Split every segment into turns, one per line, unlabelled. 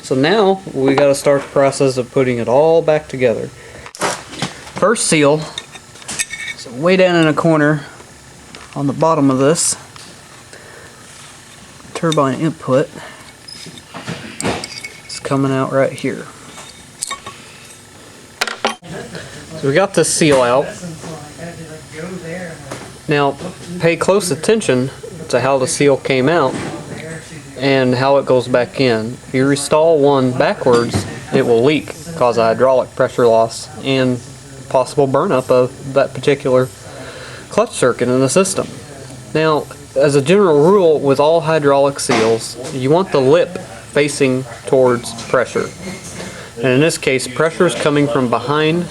So now we got to start the process of putting it all back together. First seal is way down in a corner on the bottom of this turbine input. It's coming out right here. So we got this seal out. Now pay close attention to how the seal came out and how it goes back in. If you restall one backwards, it will leak, cause a hydraulic pressure loss and possible burnup of that particular clutch circuit in the system. Now, as a general rule with all hydraulic seals, you want the lip facing towards pressure. And in this case, pressure is coming from behind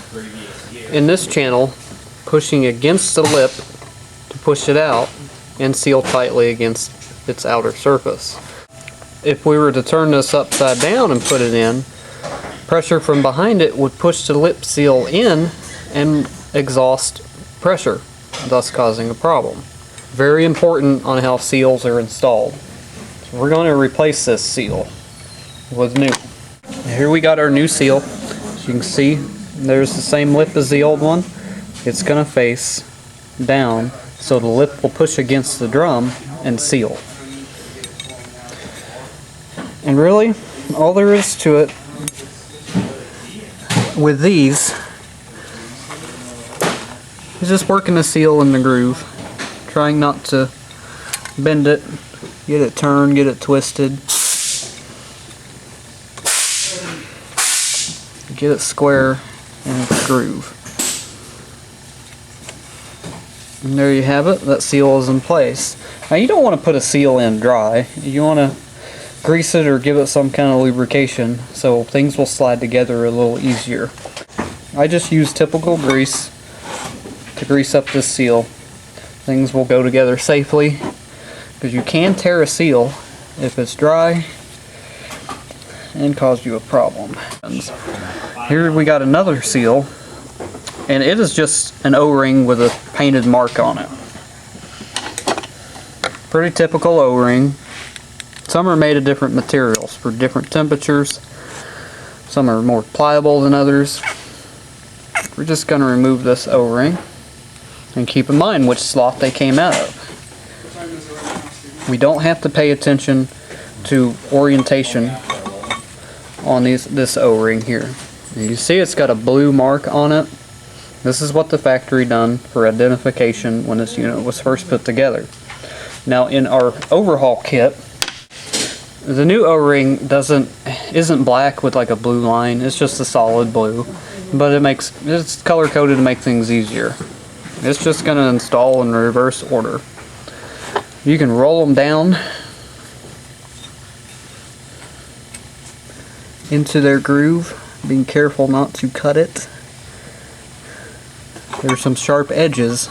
in this channel, pushing against the lip to push it out and seal tightly against its outer surface. If we were to turn this upside down and put it in, pressure from behind it would push the lip seal in and exhaust pressure, thus causing a problem. Very important on how seals are installed. So we're going to replace this seal with new. Here we got our new seal. As you can see, there's the same lip as the old one. It's going to face down, so the lip will push against the drum and seal. And really, all there is to it with these is just working the seal in the groove, trying not to bend it, get it turned, get it twisted, get it square in its groove. And there you have it, that seal is in place. Now you don't want to put a seal in dry, you want to grease it or give it some kind of lubrication so things will slide together a little easier. I just use typical grease to grease up this seal. Things will go together safely because you can tear a seal if it's dry and cause you a problem. Here we got another seal, and it is just an O-ring with a painted mark on it. Pretty typical O-ring. Some are made of different materials for different temperatures. Some are more pliable than others. We're just going to remove this O-ring and keep in mind which slot they came out of. We don't have to pay attention to orientation on this O-ring here. You see it's got a blue mark on it. This is what the factory done for identification when this unit was first put together. Now in our overhaul kit, the new O-ring isn't black with like a blue line. It's just a solid blue, but it's color coded to make things easier. It's just going to install in reverse order. You can roll them down into their groove, being careful not to cut it. There's some sharp edges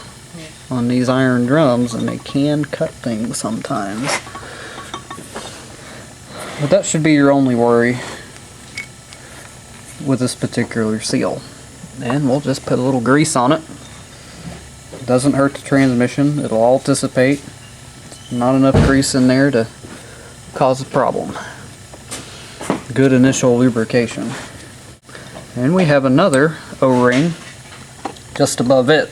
on these iron drums and they can cut things sometimes. But that should be your only worry with this particular seal. And we'll just put a little grease on it. It doesn't hurt the transmission, it'll all dissipate. Not enough grease in there to cause a problem. Good initial lubrication. And we have another O-ring just above it.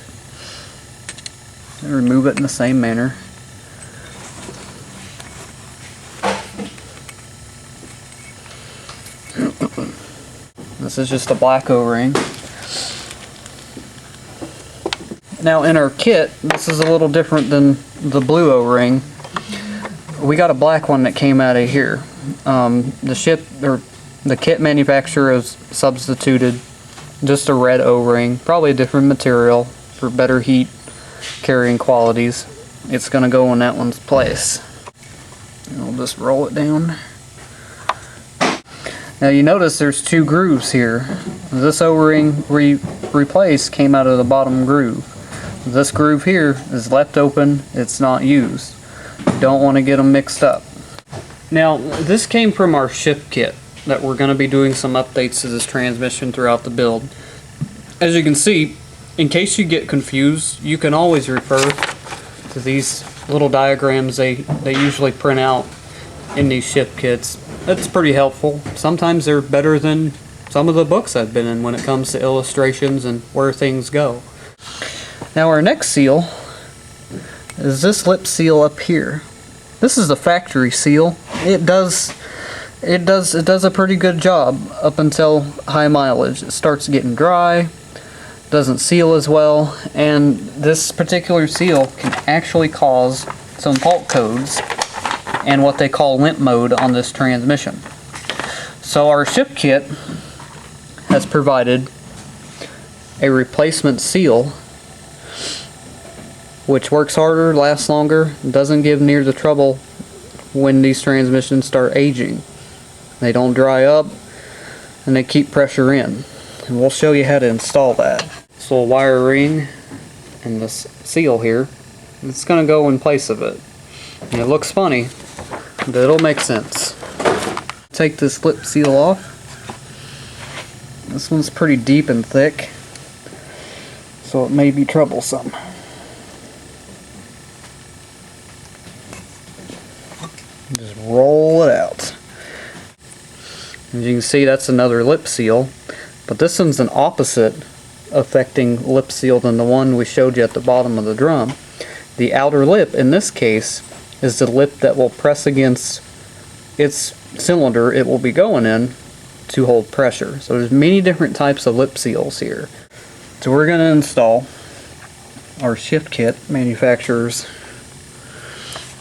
And remove it in the same manner. This is just a black O-ring. Now in our kit, this is a little different than the blue O-ring. We got a black one that came out of here. The kit manufacturer has substituted just a red O-ring, probably a different material for better heat carrying qualities. It's going to go in that one's place. And we'll just roll it down. Now you notice there's two grooves here. This O-ring we replaced came out of the bottom groove. This groove here is left open, it's not used. You don't want to get them mixed up. Now this came from our ship kit that we're going to be doing some updates to this transmission throughout the build. As you can see, in case you get confused, you can always refer to these little diagrams they usually print out in these ship kits. That's pretty helpful. Sometimes they're better than some of the books I've been in when it comes to illustrations and where things go. Now our next seal is this lip seal up here. This is the factory seal. It does a pretty good job up until high mileage. It starts getting dry, doesn't seal as well, and this particular seal can actually cause some fault codes and what they call limp mode on this transmission. So our ship kit has provided a replacement seal which works harder, lasts longer, doesn't give near the trouble when these transmissions start aging. They don't dry up and they keep pressure in. And we'll show you how to install that. This little wire ring and this seal here, it's going to go in place of it. And it looks funny, but it'll make sense. Take this lip seal off. This one's pretty deep and thick, so it may be troublesome. Just roll it out. As you can see, that's another lip seal, but this one's an opposite affecting lip seal than the one we showed you at the bottom of the drum. The outer lip in this case is the lip that will press against its cylinder it will be going in to hold pressure. So there's many different types of lip seals here. So we're going to install our shift kit manufacturer's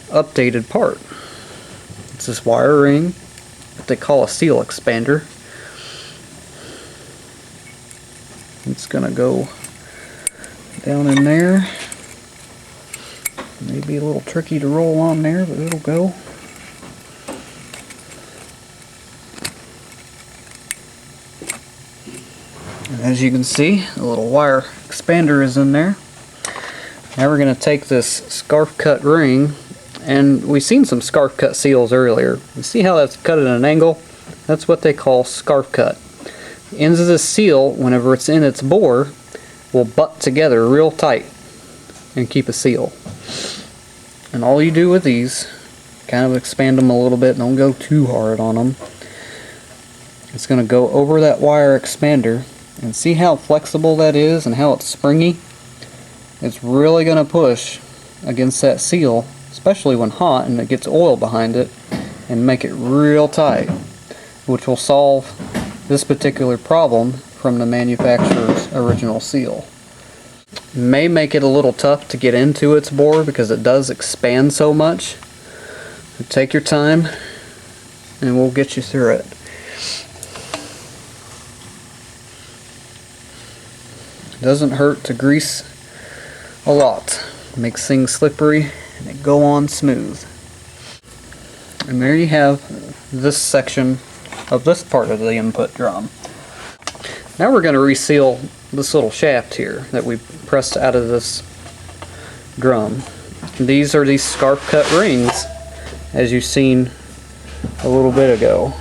updated part. It's this wire ring that they call a seal expander. It's gonna go down in there. Maybe a little tricky to roll on there, but it'll go. And as you can see, a little wire expander is in there. Now we're gonna take this scarf cut ring, and we've seen some scarf cut seals earlier. You see how that's cut at an angle? That's what they call scarf cut. The ends of the seal, whenever it's in its bore, will butt together real tight and keep a seal. And all you do with these, kind of expand them a little bit, don't go too hard on them. It's going to go over that wire expander, and see how flexible that is and how it's springy? It's really going to push against that seal, especially when hot and it gets oil behind it, and make it real tight, which will solve this particular problem from the manufacturer's original seal. It may make it a little tough to get into its bore because it does expand so much. So take your time and we'll get you through it. It doesn't hurt to grease a lot. It makes things slippery and it go on smooth. And there you have this section of this part of the input drum. Now we're going to reseal this little shaft here that we pressed out of this drum. These are these scarf cut rings, as you've seen a little bit ago.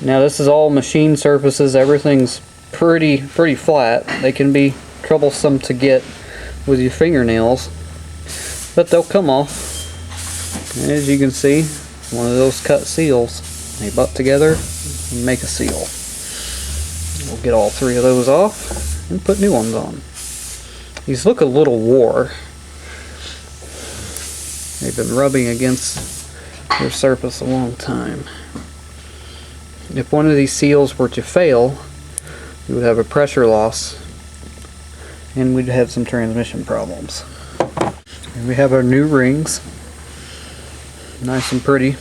Now this is all machine surfaces. Everything's pretty flat. They can be troublesome to get with your fingernails, but they'll come off. And as you can see, one of those cut seals. They butt together and make a seal. We'll get all three of those off and put new ones on. These look a little wore. They've been rubbing against their surface a long time. If one of these seals were to fail, you would have a pressure loss and we'd have some transmission problems. And we have our new rings. Nice and pretty.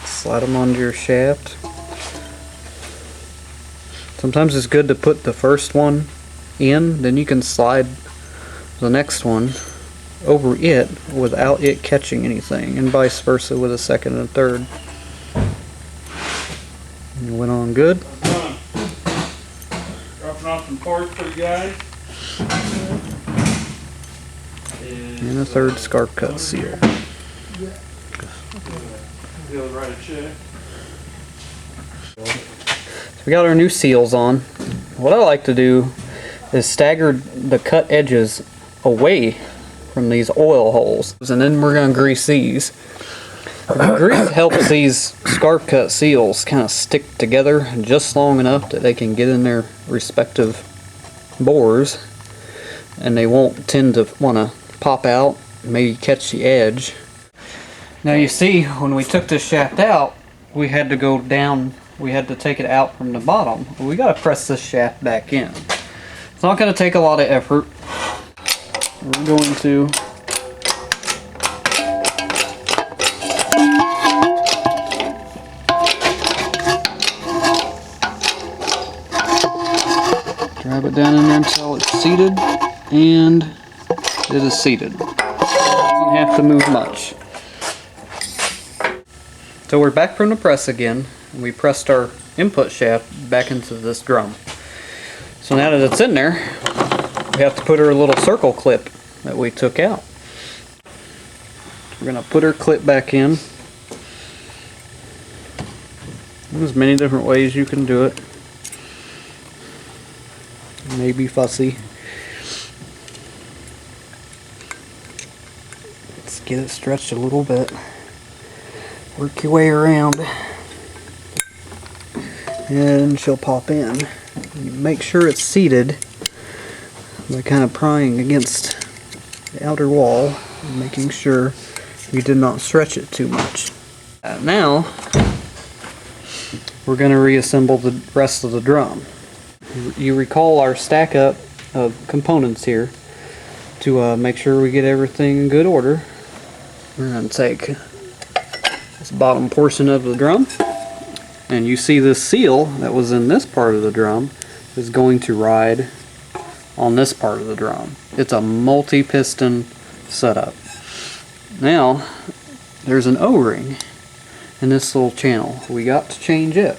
Slide them onto your shaft. Sometimes it's good to put the first one in, then you can slide the next one over it without it catching anything, and vice versa with the second and third. And it went on good.
Dropping off some parts for the guys.
And a third scarf cut seal.
He'll write a check.
So we got our new seals on. What I like to do is stagger the cut edges away from these oil holes. And then we're going to grease these. The grease helps these scarf cut seals kind of stick together just long enough that they can get in their respective bores and they won't tend to want to pop out, maybe catch the edge. Now you see, when we took this shaft out, we had to go down, we had to take it out from the bottom. We got to press this shaft back in. It's not going to take a lot of effort. We're going to grab it down in there until it's seated, and it is seated. Doesn't have to move much. So we're back from the press again, and we pressed our input shaft back into this drum. So now that it's in there, we have to put our little circle clip that we took out. We're going to put our clip back in. There's many different ways you can do it. Maybe fussy. Let's get it stretched a little bit. Work your way around and she'll pop in. You make sure it's seated by kind of prying against the outer wall and making sure you did not stretch it too much. Now we're going to reassemble the rest of the drum. You recall our stack up of components here. To make sure we get everything in good order, we're going to take this bottom portion of the drum, and you see this seal that was in this part of the drum is going to ride on this part of the drum. It's a multi-piston setup. Now there's an O-ring in this little channel. We got to change it.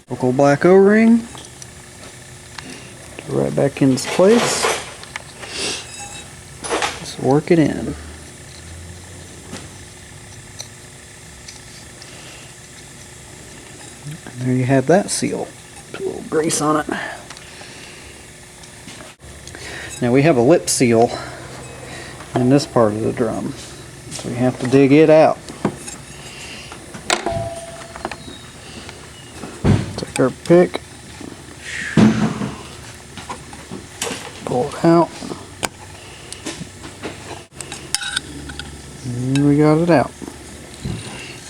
Local black O-ring, right back in its place. Just work it in. And there you have that seal. Put a little grease on it. Now we have a lip seal in this part of the drum, so we have to dig it out. Take our pick, pull it out, and we got it out.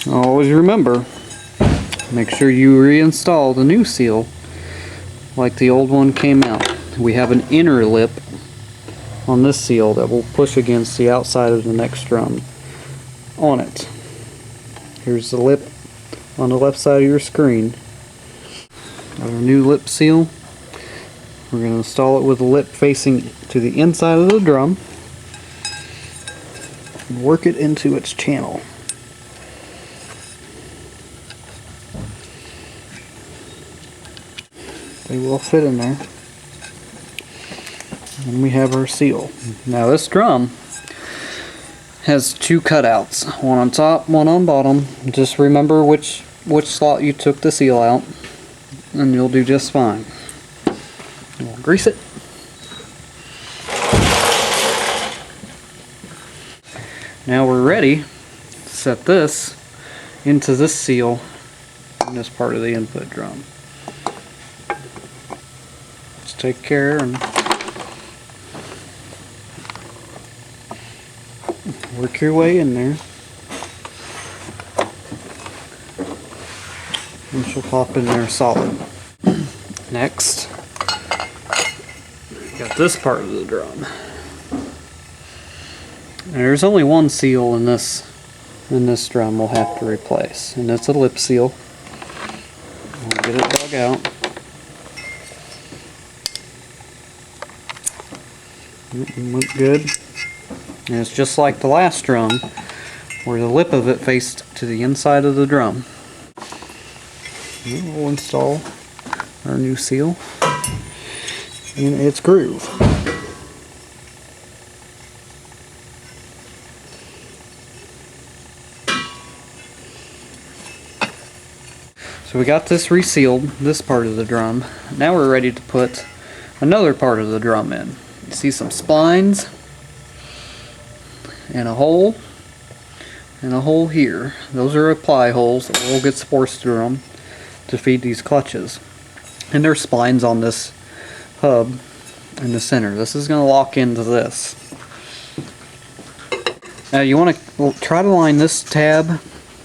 Always remember, make sure you reinstall the new seal like the old one came out. We have an inner lip on this seal that will push against the outside of the next drum on it. Here's the lip on the left side of your screen. Got our new lip seal. We're going to install it with the lip facing to the inside of the drum and work it into its channel. They will fit in there. And we have our seal. Now this drum has two cutouts, one on top, one on bottom. Just remember which slot you took the seal out, and you'll do just fine. We'll grease it. Now we're ready to set this into this seal in this part of the input drum. Just take care and work your way in there, and she'll pop in there solid. Next, got this part of the drum. There's only one seal in this drum we'll have to replace, and it's a lip seal. We'll get it dug out. Look good. And it's just like the last drum, where the lip of it faced to the inside of the drum. And we'll install our new seal in its groove. So we got this resealed, this part of the drum. Now we're ready to put another part of the drum in. You see some splines and a hole here. Those are apply holes that will get forced through them to feed these clutches. And there's splines on this hub in the center. This is going to lock into this. Now you want to try to line this tab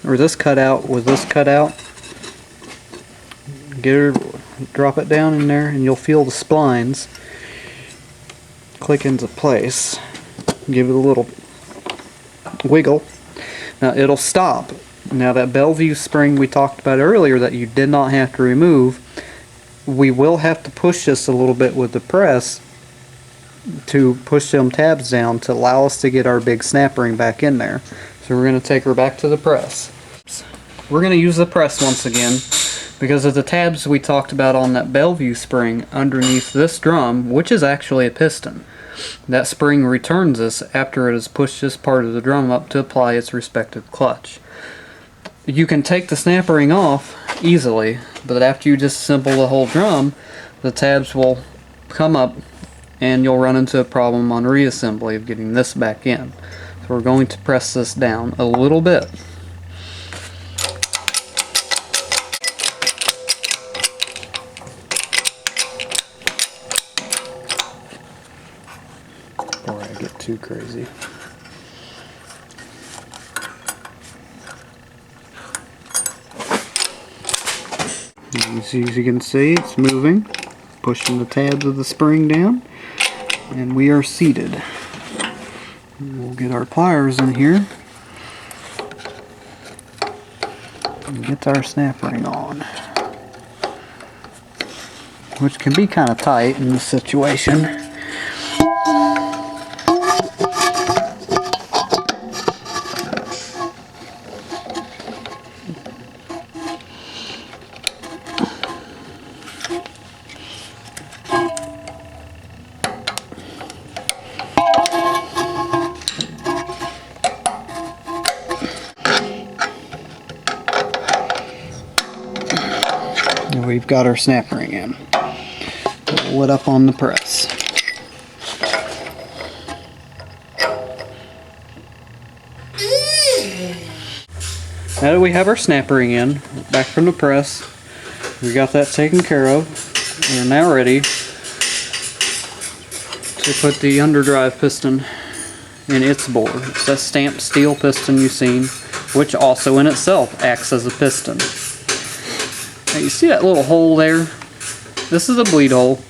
or this cutout with this cutout. Drop it down in there and you'll feel the splines click into place. Give it a little wiggle. Now it'll stop. Now that Bellevue spring we talked about earlier that you did not have to remove, we will have to push this a little bit with the press to push them tabs down to allow us to get our big snap ring back in there. So we're going to take her back to the press. We're going to use the press once again because of the tabs we talked about on that Bellevue spring underneath this drum, which is actually a piston. That spring returns this after it has pushed this part of the drum up to apply its respective clutch. You can take the snap ring off easily, but after you disassemble the whole drum, the tabs will come up and you'll run into a problem on reassembly of getting this back in. So we're going to press this down a little bit. Before I get too crazy. As you can see, it's moving, pushing the tabs of the spring down, and we are seated. We'll get our pliers in here and get our snap ring on, which can be kind of tight in this situation. We've got our snap ring in. Pull it up on the press. Now that we have our snap ring in, back from the press, we got that taken care of. We're now ready to put the underdrive piston in its bore. It's that stamped steel piston you've seen, which also in itself acts as a piston. Now you see that little hole there? This is a bleed hole.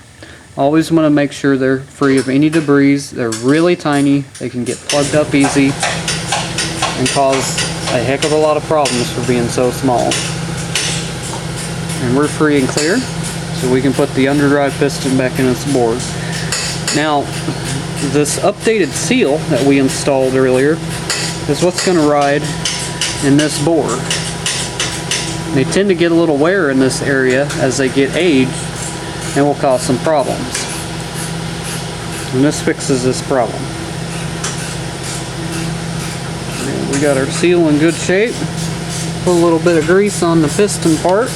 Always want to make sure they're free of any debris. They're really tiny. They can get plugged up easy and cause a heck of a lot of problems for being so small. And we're free and clear, so we can put the underdrive piston back in its bore. Now, this updated seal that we installed earlier is what's going to ride in this bore. They tend to get a little wear in this area as they get aged and will cause some problems. And this fixes this problem. And we got our seal in good shape. Put a little bit of grease on the piston part.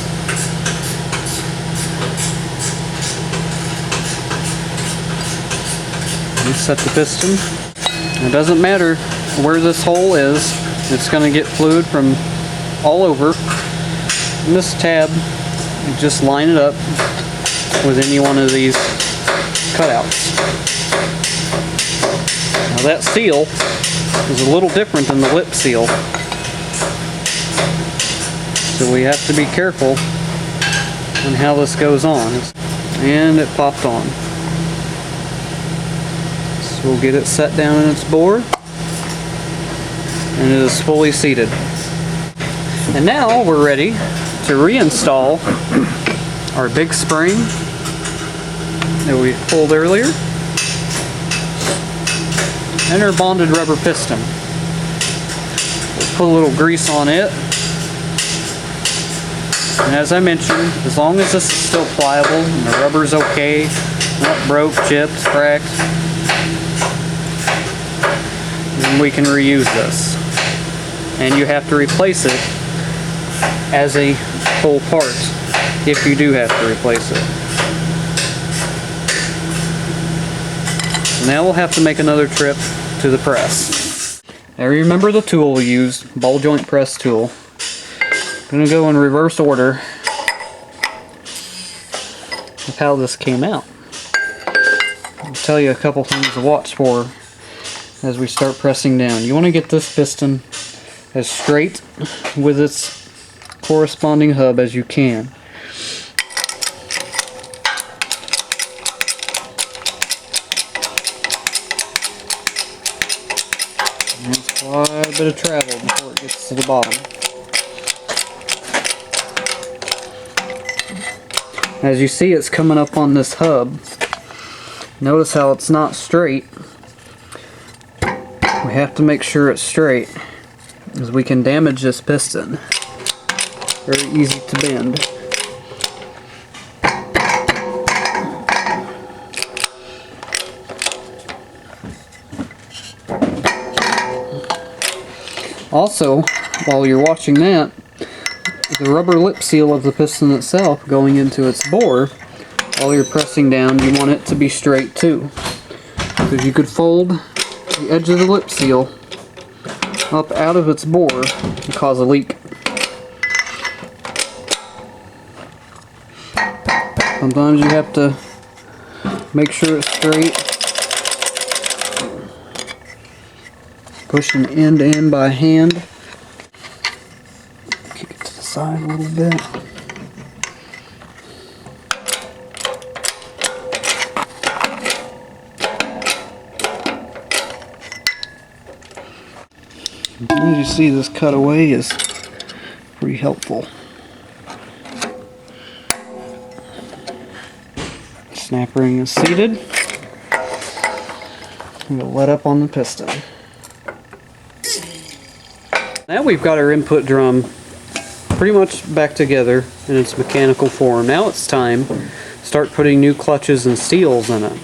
Set the piston. It doesn't matter where this hole is, it's going to get fluid from all over. And this tab, you just line it up with any one of these cutouts. Now that seal is a little different than the lip seal, so we have to be careful on how this goes on. And it popped on. So we'll get it set down in its bore, and it is fully seated. And now we're ready to reinstall our big spring that we pulled earlier and our bonded rubber piston. We'll put a little grease on it, and as I mentioned, as long as this is still pliable and the rubber's okay, not broke, chipped, cracked, then we can reuse this. And you have to replace it as a full part if you do have to replace it. So now we'll have to make another trip to the press. Now remember the tool we used, ball joint press tool. I'm going to go in reverse order of how this came out. I'll tell you a couple things to watch for as we start pressing down. You want to get this piston as straight with its corresponding hub as you can. There's quite a bit of travel before it gets to the bottom. As you see, it's coming up on this hub. Notice how it's not straight. We have to make sure it's straight, as we can damage this piston. Very easy to bend. Also, while you're watching that, the rubber lip seal of the piston itself going into its bore, while you're pressing down, you want it to be straight too. Because you could fold the edge of the lip seal up out of its bore and cause a leak. Sometimes you have to make sure it's straight. Push an end in by hand. Kick it to the side a little bit. As you see, this cutaway is pretty helpful. Snap ring is seated. We'll let up on the piston. Now we've got our input drum pretty much back together in its mechanical form. Now it's time to start putting new clutches and seals in it.